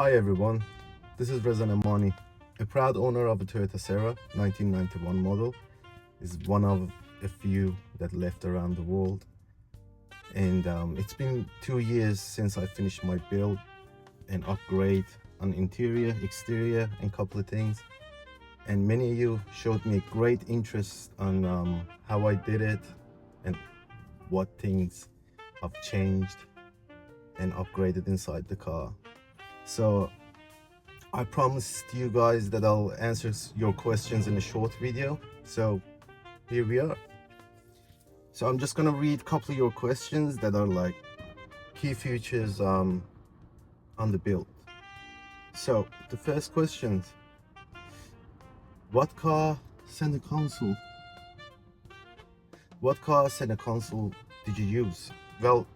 Hi everyone, this is Reza Nemani, a proud owner of a Toyota Sera 1991 model. Is one of a few that left around the world, and it's been 2 years since I finished my build and upgrade on interior, exterior, and a couple of things. And many of you showed me great interest on how I did it and what things have changed and upgraded inside the car. So I promised you guys that I'll answer your questions in a short video. So here we are. So I'm just gonna read a couple of your questions that are like key features on the build. So the first question: what car center console? What car center console did you use? Well,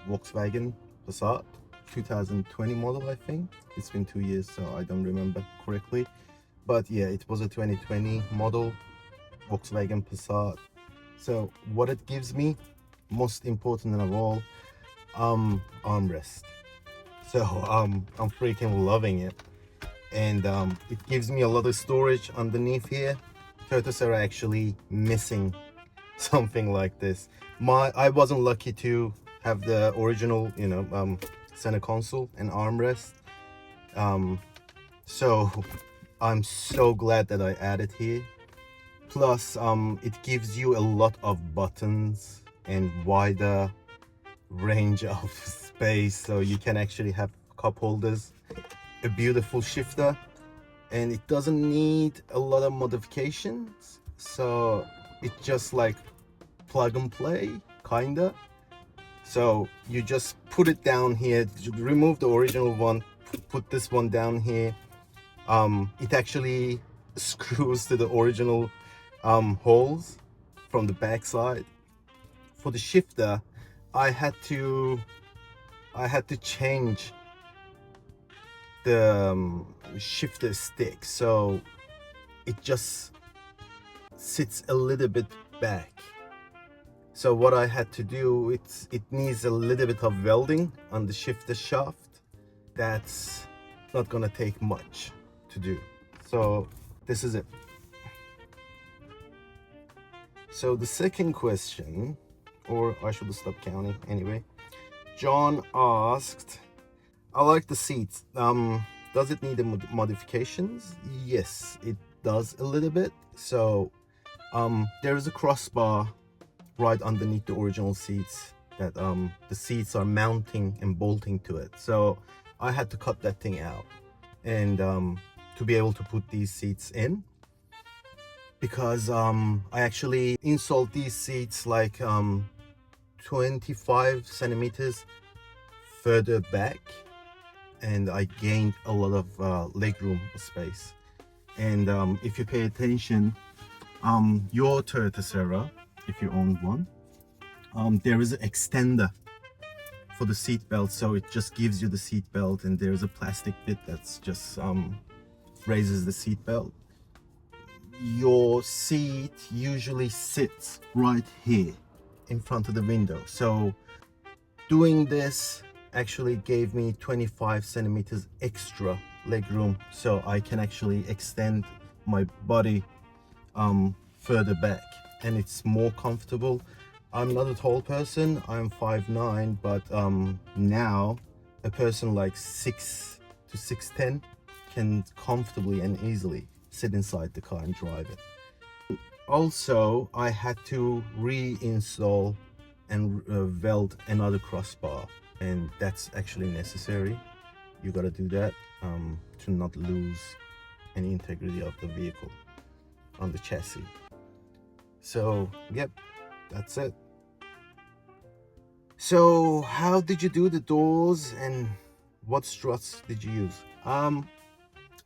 Volkswagen Passat 2020 model, I think. It's been 2 years, so I don't remember correctly, but yeah, it was a 2020 model Volkswagen Passat. So what it gives me, most important of all, armrest. So I'm freaking loving it, and it gives me a lot of storage underneath here. Toyota Sera actually missing something like this. I wasn't lucky to have the original, center console and armrest. So I'm so glad that I added here. Plus, it gives you a lot of buttons and wider range of space, so you can actually have cup holders, a beautiful shifter, and it doesn't need a lot of modifications. So it's just like plug and play, kinda. So you just put it down here, remove the original one, put this one down here. It actually screws to the original holes from the back side. For the shifter, I had to change the shifter stick, so it just sits a little bit back. So what I had to do, it needs a little bit of welding on the shifter shaft. That's not gonna take much to do. So this is it. So the second question, or I should stop counting anyway. John asked, I like the seats. Does it need modifications? Yes, it does a little bit. So there is a crossbar right underneath the original seats that the seats are mounting and bolting to it. So I had to cut that thing out and to be able to put these seats in, because I actually installed these seats like 25 centimeters further back, and I gained a lot of legroom space. And if you pay attention, your Toyota Sera, if you own one, there is an extender for the seat belt, so it just gives you the seat belt, and there's a plastic bit that's just raises the seat belt. Your seat usually sits right here in front of the window, so doing this actually gave me 25 centimeters extra leg room, so I can actually extend my body further back, and it's more comfortable. I'm not a tall person, I'm 5'9", but now a person like 6 to 6'10" can comfortably and easily sit inside the car and drive it. Also, I had to reinstall and weld another crossbar, and that's actually necessary. You gotta do that to not lose any integrity of the vehicle on the chassis. So yep, that's it. So how did you do the doors, and what struts did you use?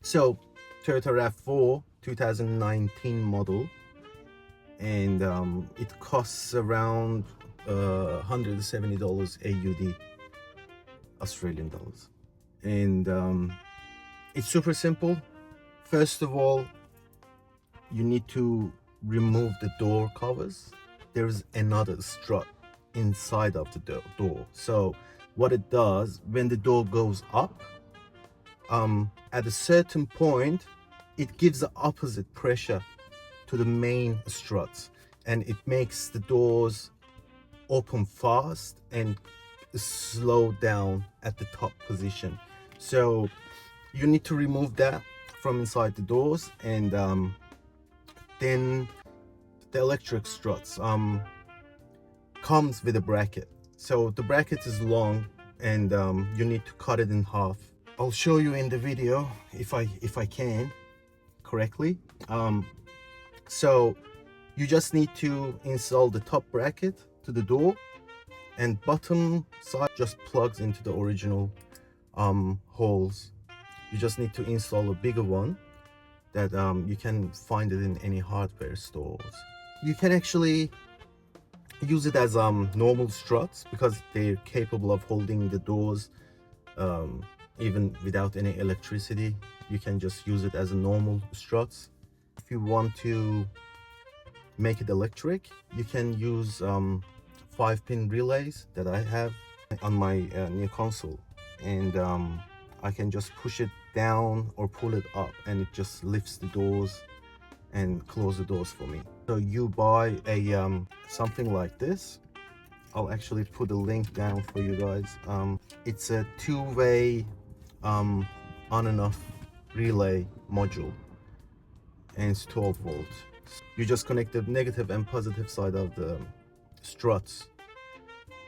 So Toyota RAV4 2019 model, and it costs around $170 AUD, Australian dollars. And it's super simple. First of all, you need to remove the door covers. There is another strut inside of the door. So what it does, when the door goes up, at a certain point it gives the opposite pressure to the main struts, and it makes the doors open fast and slow down at the top position. So you need to remove that from inside the doors, and then the electric struts comes with a bracket. So the bracket is long, and you need to cut it in half. I'll show you in the video if I can correctly. So you just need to install the top bracket to the door, and bottom side just plugs into the original holes. You just need to install a bigger one that you can find it in any hardware stores. You can actually use it as normal struts because they're capable of holding the doors even without any electricity. You can just use it as a normal struts. If you want to make it electric, you can use 5-pin relays that I have on my new console, and I can just push it down or pull it up, and it just lifts the doors and close the doors for me. So you buy a something like this. I'll actually put a link down for you guys. It's a two-way on and off relay module, and it's 12 volts. You just connect the negative and positive side of the struts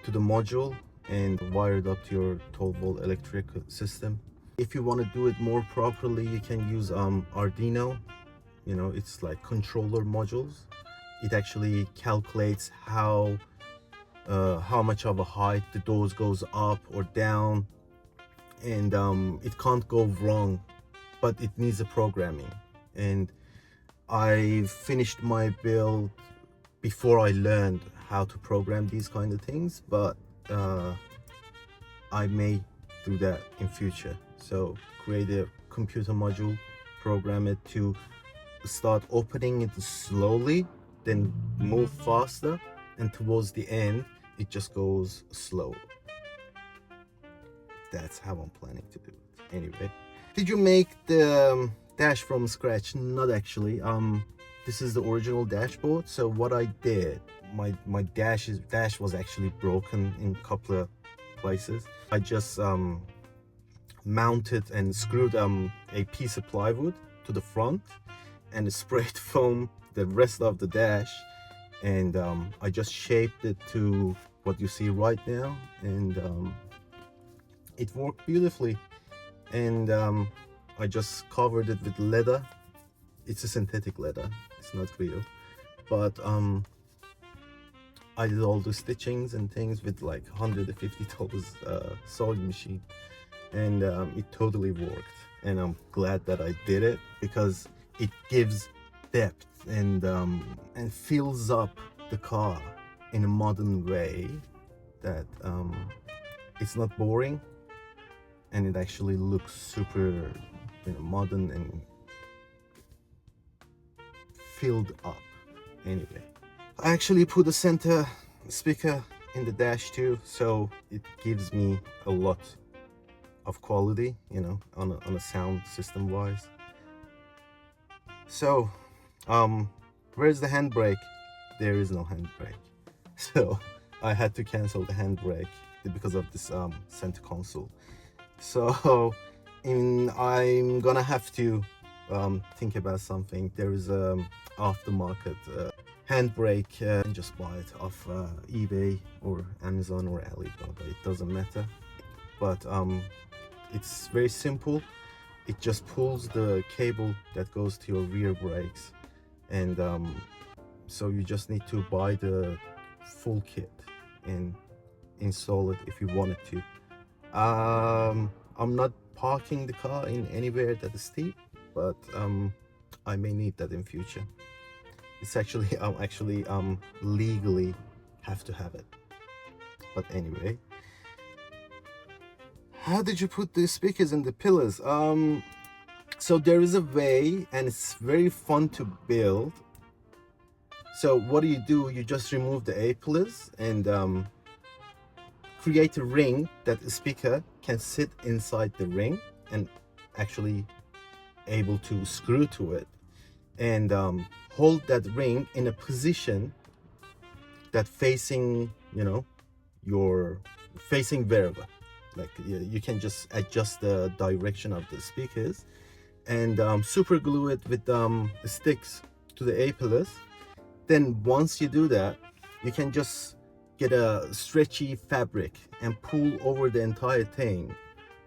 to the module and wire it up to your 12-volt electric system. If you want to do it more properly, you can use Arduino. You know, it's like controller modules. It actually calculates how much of a height the doors goes up or down, and it can't go wrong, but it needs a programming. And I finished my build before I learned how to program these kind of things, but I may do that in future. So create a computer module, program it to start opening it slowly, then move faster, and towards the end it just goes slow. That's how I'm planning to do it. Anyway, did you make the dash from scratch? Not actually. This is the original dashboard. So what I did, my dash was actually broken in a couple of places. I just mounted and screwed a piece of plywood to the front and sprayed foam the rest of the dash, and I just shaped it to what you see right now, and it worked beautifully. And I just covered it with leather. It's a synthetic leather, it's not real, but I did all the stitchings and things with like $150 sewing machine, and it totally worked. And I'm glad that I did it because it gives depth and fills up the car in a modern way that it's not boring, and it actually looks super, you know, modern and filled up. Anyway, I actually put a center speaker in the dash too, so it gives me a lot of quality, you know, on a sound system wise. So where's the handbrake? There is no handbrake, so I had to cancel the handbrake because of this center console. So I'm gonna have to think about something. There is a aftermarket handbrake, and just buy it off eBay or Amazon or Alibaba, it doesn't matter. But it's very simple. It just pulls the cable that goes to your rear brakes, and so you just need to buy the full kit and install it if you wanted to. I'm not parking the car in anywhere that is steep, but I may need that in future. It's actually legally have to have it. But anyway, how did you put the speakers and the pillars? So there is a way, and it's very fun to build. So what do? You just remove the A pillars and create a ring that the speaker can sit inside the ring, and actually able to screw to it and hold that ring in a position that facing, you know, you're facing wherever. Like you can just adjust the direction of the speakers and super glue it with sticks to the A pillars. Then once you do that, you can just get a stretchy fabric and pull over the entire thing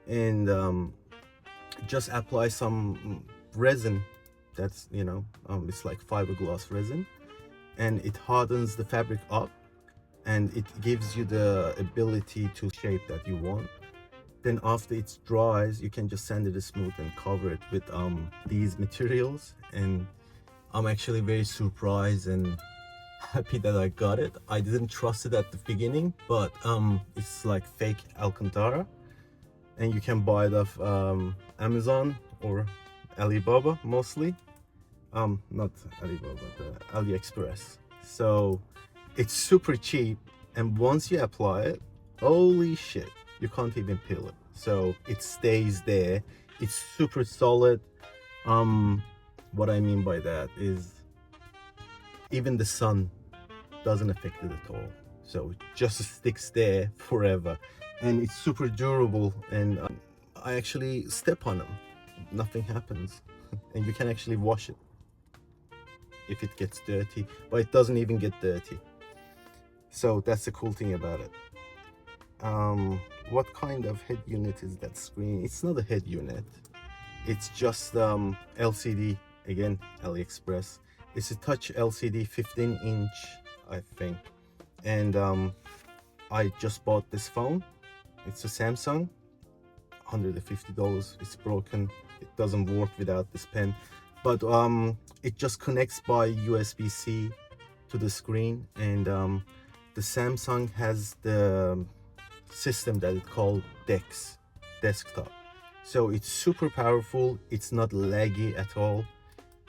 and just apply some resin. That's, you know, it's like fiberglass resin, and it hardens the fabric up and it gives you the ability to shape that you want. Then after it dries, you can just sand it smooth and cover it with these materials. And I'm actually very surprised and happy that I got it. I didn't trust it at the beginning, but it's like fake Alcantara, and you can buy it off Amazon or Alibaba mostly. Not Alibaba, the AliExpress. So it's super cheap, and once you apply it, holy shit, you can't even peel it. So it stays there. It's super solid. What I mean by that is even the sun doesn't affect it at all. So it just sticks there forever, and it's super durable. And I actually step on them, nothing happens, and you can actually wash it if it gets dirty, but it doesn't even get dirty. So that's the cool thing about it. What kind of head unit is that screen? It's not a head unit, it's just LCD. Again, AliExpress. It's a touch LCD, 15-inch, I think. And I just bought this phone. It's a Samsung, $150. It's broken, it doesn't work without this pen, but it just connects by USB-C to the screen. And the Samsung has the system that it called DeX, desktop. So it's super powerful, it's not laggy at all.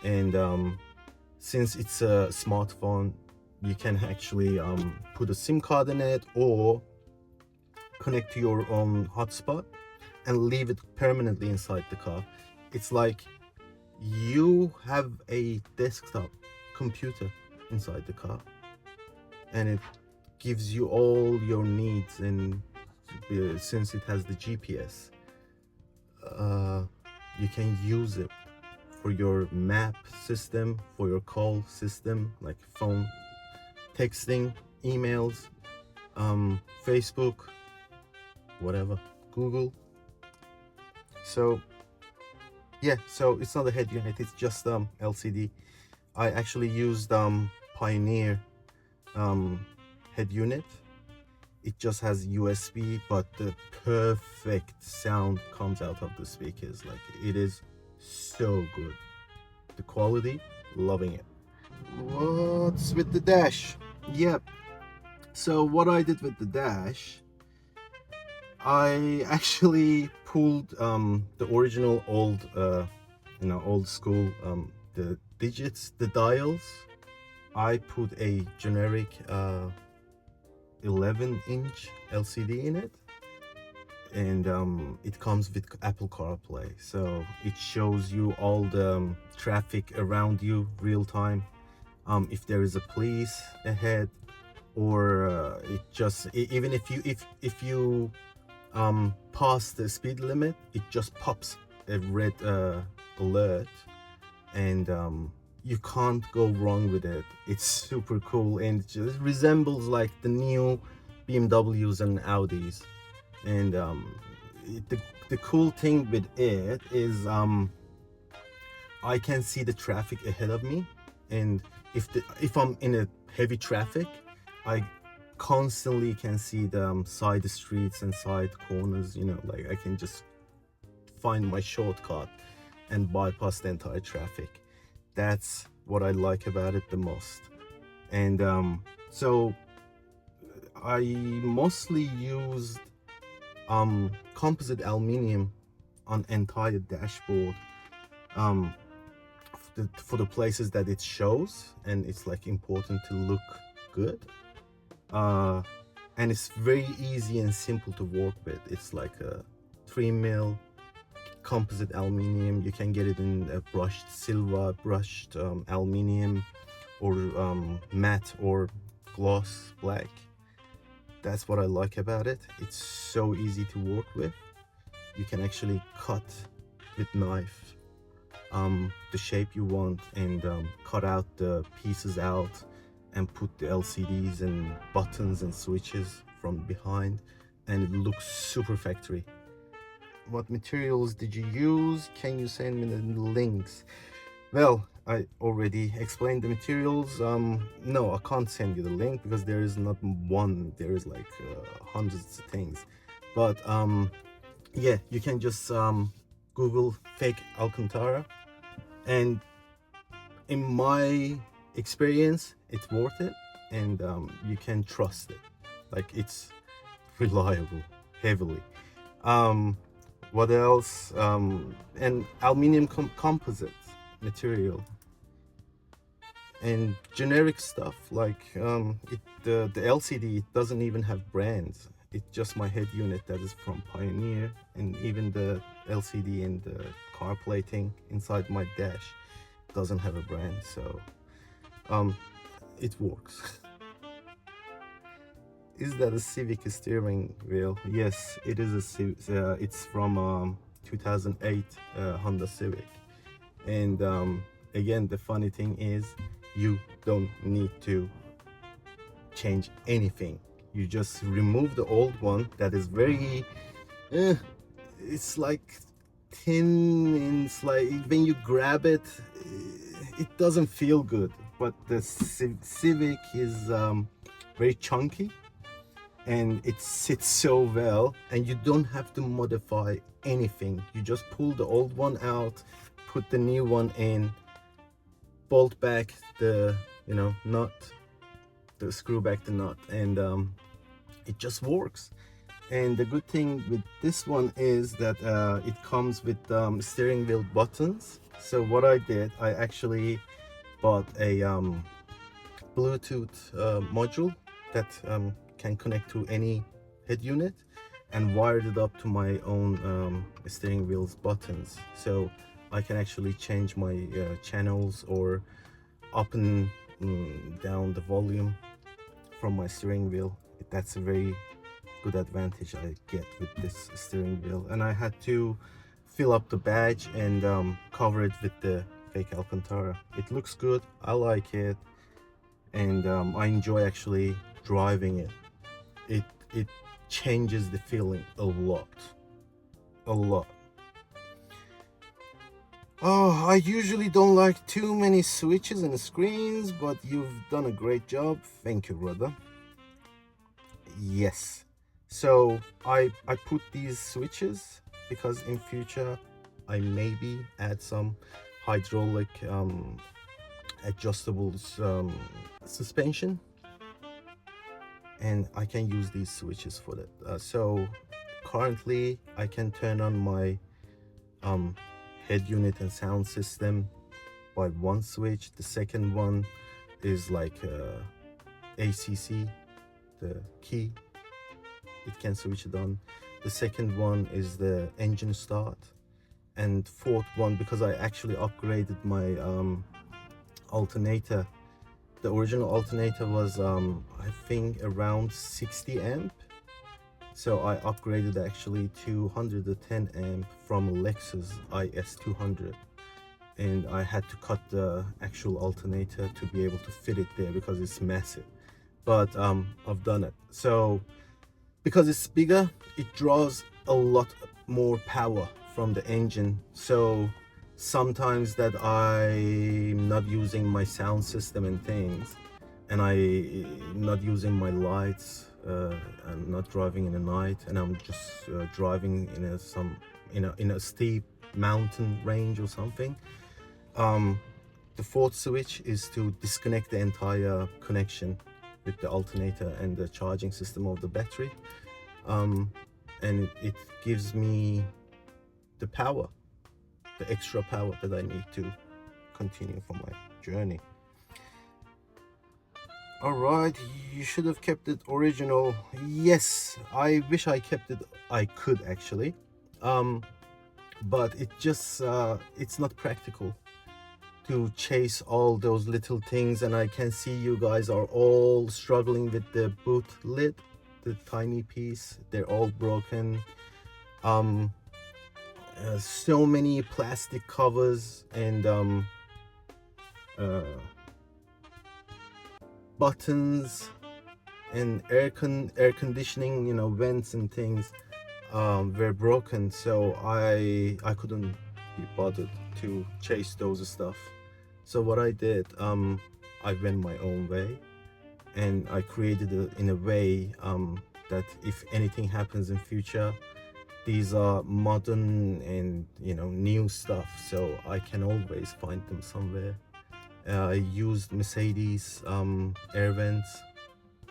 And since it's a smartphone, you can actually put a SIM card in it or connect to your own hotspot and leave it permanently inside the car. It's like you have a desktop computer inside the car, and it gives you all your needs. And since it has the GPS, you can use it for your map system, for your call system, like phone, texting, emails, Facebook, whatever, Google. So yeah, so it's not a head unit, it's just LCD. I actually used Pioneer head unit. It just has USB, but the perfect sound comes out of the speakers. Like, it is so good. The quality, loving it. What's with the dash? Yep. So what I did with the dash, I actually pulled the original old, old school, the digits, the dials. I put a generic 11-inch LCD in it, and it comes with Apple CarPlay, so it shows you all the traffic around you real time. If there is a police ahead, or it just even if you pass the speed limit, it just pops a red alert, and you can't go wrong with it. It's super cool, and it just resembles like the new BMWs and Audis. And the cool thing with it is I can see the traffic ahead of me, and if I'm in a heavy traffic, I constantly can see the side streets and side corners, like I can just find my shortcut and bypass the entire traffic. That's what I like about it the most. And so I mostly used composite aluminium on entire dashboard for the places that it shows, and it's like important to look good, and it's very easy and simple to work with. It's like a 3mm composite aluminium. You can get it in brushed silver, brushed aluminium, or matte or gloss black. That's what I like about it. It's so easy to work with. You can actually cut with knife the shape you want, and cut out the pieces out and put the LCDs and buttons and switches from behind, and it looks super factory. What materials did you use? Can you send me the links? Well, I already explained the materials. No, I can't send you the link because there is not one, there is like hundreds of things. But yeah, you can just Google fake Alcantara, and in my experience, it's worth it, and you can trust it. Like, it's reliable, heavily. What else? And aluminium composite material, and generic stuff like the LCD, it doesn't even have brands. It's just my head unit that is from Pioneer, and even the LCD and the car plating inside my dash doesn't have a brand, so it works. Is that a Civic steering wheel? Yes, it is a Civic. It's from 2008 Honda Civic. And again, the funny thing is, you don't need to change anything. You just remove the old one that is very it's like thin, and it's like when you grab it, it doesn't feel good. But the Civic is very chunky, and it sits so well, and you don't have to modify anything. You just pull the old one out, put the new one in, bolt back the nut, the screw back the nut, and it just works. And the good thing with this one is that it comes with steering wheel buttons. So what I did, I actually bought a Bluetooth module that can connect to any head unit, and wired it up to my own steering wheel's buttons, so I can actually change my channels or up and down the volume from my steering wheel. That's a very good advantage I get with this steering wheel. And I had to fill up the badge and cover it with the fake Alcantara. It looks good, I like it, and I enjoy actually driving it. It changes the feeling a lot. Oh, I usually don't like too many switches and screens, but you've done a great job. Thank you, brother. Yes, so I put these switches because in future I maybe add some hydraulic adjustable suspension, and I can use these switches for that. So currently I can turn on my head unit and sound system by one switch. The second one is like ACC, the key, it can switch it on. The second one is the engine start, and fourth one, because I actually upgraded my alternator. The original alternator was I think around 60 amp, so I upgraded actually to 110 amp from Lexus IS200, and I had to cut the actual alternator to be able to fit it there because it's massive. But I've done it. So because it's bigger, it draws a lot more power from the engine. So sometimes that I'm not using my sound system and things, and I'm not using my lights, I'm not driving in the night, and I'm just driving in a steep mountain range or something. The fourth switch is to disconnect the entire connection with the alternator and the charging system of the battery, and it gives me the power, the extra power that I need to continue for my journey. All right, you should have kept it original. Yes, I wish I kept it. I could actually. but it's not practical to chase all those little things. And I can see you guys are all struggling with the boot lid, the tiny piece. They're all broken. So many plastic covers and uh, buttons and air conditioning, you know, vents and things were broken. So I couldn't be bothered to chase those stuff. So what I did, I went my own way, and I created it in a way that if anything happens in future, these are modern and, you know, new stuff, so I can always find them somewhere. I used Mercedes air vents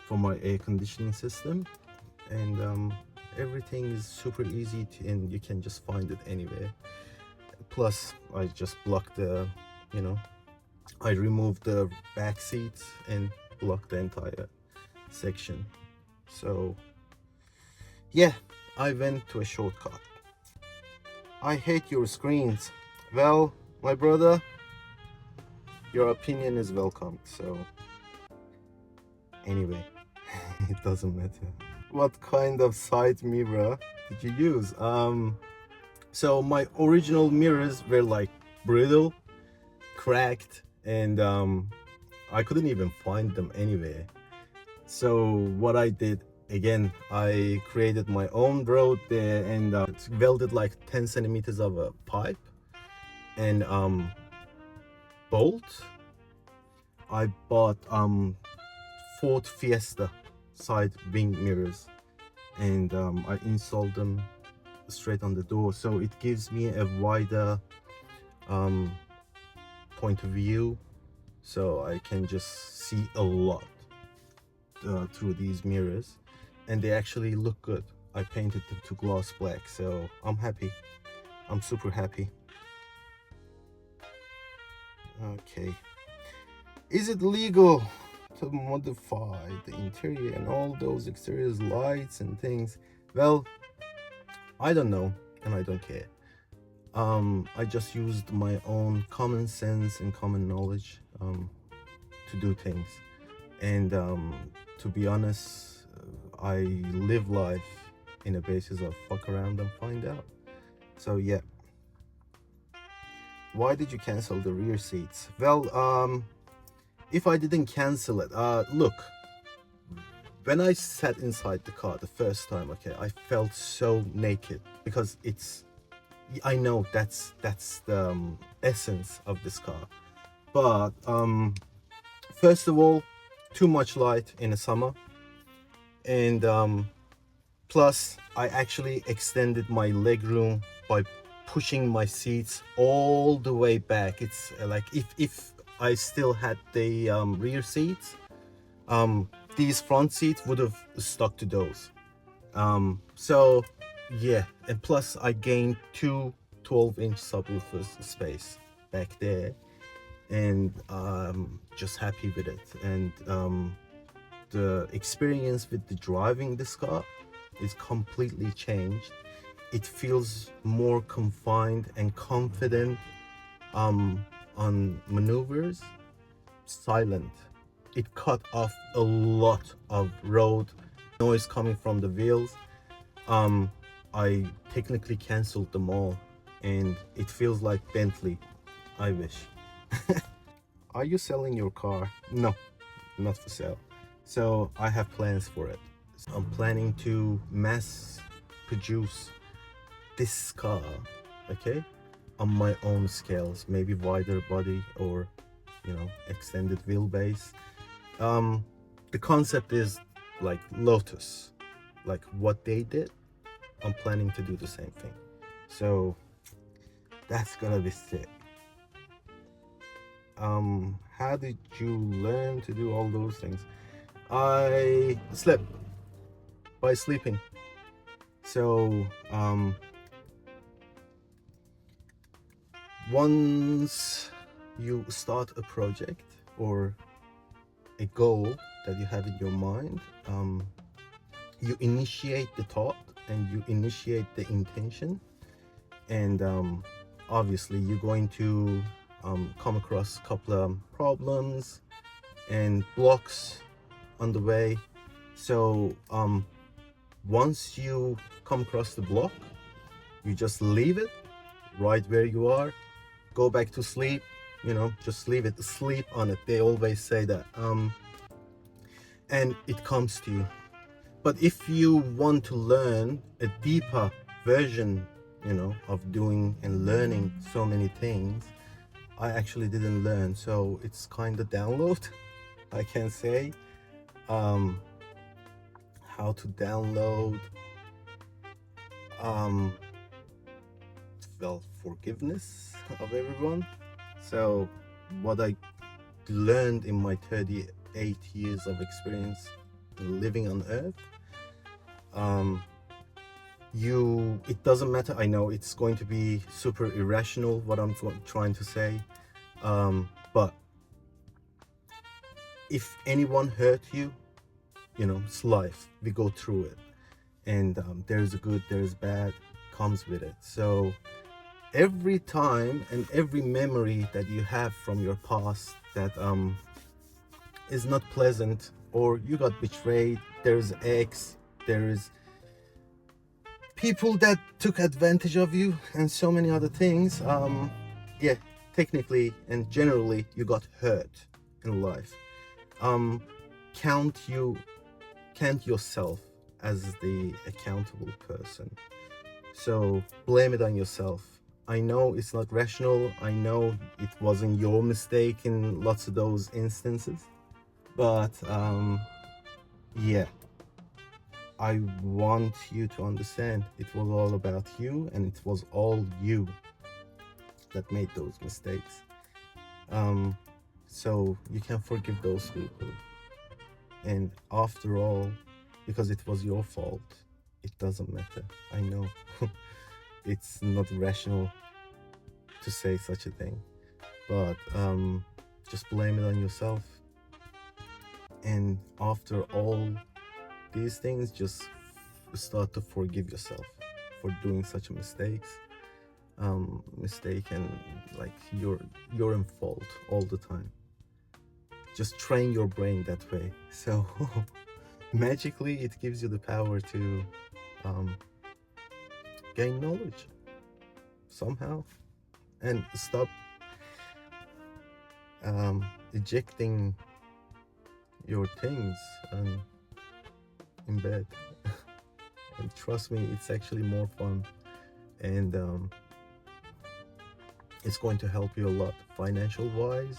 for my air conditioning system, and everything is super easy and you can just find it anywhere. Plus I just blocked the, you know, I removed the back seats and blocked the entire section. So yeah, I went to a shortcut. I hate your screens. Well, my brother, your opinion is welcome. So anyway, it doesn't matter. What kind of side mirror did you use? So my original mirrors were like brittle, cracked, and I couldn't even find them anywhere. So what I did, again, I created my own road there and welded like 10 centimeters of a pipe and bolt. I bought Ford Fiesta side wing mirrors, and I installed them straight on the door, so it gives me a wider point of view, so I can just see a lot through these mirrors, and they actually look good. I painted them to gloss black, so I'm happy. I'm super happy. Okay, is it legal to modify the interior and all those exterior lights and things? Well, I don't know, and I don't care. I just used my own common sense and common knowledge to do things, and to be honest, I live life in a basis of fuck around and find out. So yeah. Why did you cancel the rear seats? Well, if I didn't cancel it, look, when I sat inside the car the first time, okay, I felt so naked, because I know that's the essence of this car. But first of all, too much light in the summer, and plus I actually extended my leg room by pushing my seats all the way back. It's like if I still had the rear seats, these front seats would have stuck to those. So yeah, and plus I gained two 12-inch subwoofers space back there, and just happy with it. And the experience with the driving this car is completely changed. It feels more confined and confident on maneuvers. Silent. It cut off a lot of road noise coming from the wheels. I technically canceled them all, and it feels like Bentley. I wish. Are you selling your car? No, not for sale. So I have plans for it. I'm planning to mass produce this car, okay, on my own scales, maybe wider body or, you know, extended wheelbase. The concept is like Lotus, like what they did. I'm planning to do the same thing, so that's gonna be sick. How did you learn to do all those things? I slept by sleeping. So once you start a project or a goal that you have in your mind, you initiate the thought and you initiate the intention, and obviously you're going to come across a couple of problems and blocks on the way. So once you come across the block, you just leave it right where you are, go back to sleep, you know, just leave it, sleep on it. They always say that, and it comes to you. But if you want to learn a deeper version, you know, of doing and learning so many things, I actually didn't learn, so it's kind of download. I can say how to download well, forgiveness of everyone. So what I learned in my 38 years of experience living on earth, it doesn't matter. I know it's going to be super irrational what I'm trying to say, but if anyone hurt you, you know, it's life, we go through it, and there's good, there's bad, comes with it. So every time and every memory that you have from your past that is not pleasant, or you got betrayed, there's ex, there is people that took advantage of you, and so many other things, yeah, technically and generally you got hurt in life. Count yourself as the accountable person. So blame it on yourself. I know it's not rational. I know it wasn't your mistake in lots of those instances. But yeah, I want you to understand it was all about you, and it was all you that made those mistakes. So you can forgive those people. And after all, because it was your fault, it doesn't matter. I know it's not rational to say such a thing, but just blame it on yourself. And after all these things, just start to forgive yourself for doing such a mistake, and like you're in fault all the time. Just train your brain that way, so magically it gives you the power to gain knowledge somehow, and stop ejecting your things in bed. And trust me, it's actually more fun, and it's going to help you a lot financial wise,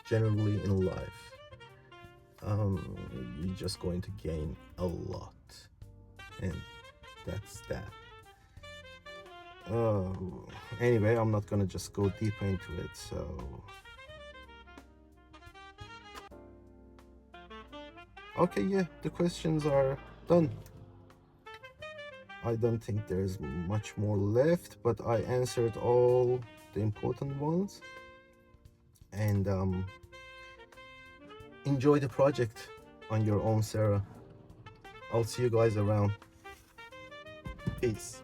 generally in life. You're just going to gain a lot, and that's that. Anyway, I'm not gonna just go deeper into it, so okay, yeah, the questions are done. I don't think there's much more left, but I answered all the important ones. And enjoy the project on your own, Sera. I'll see you guys around. Peace.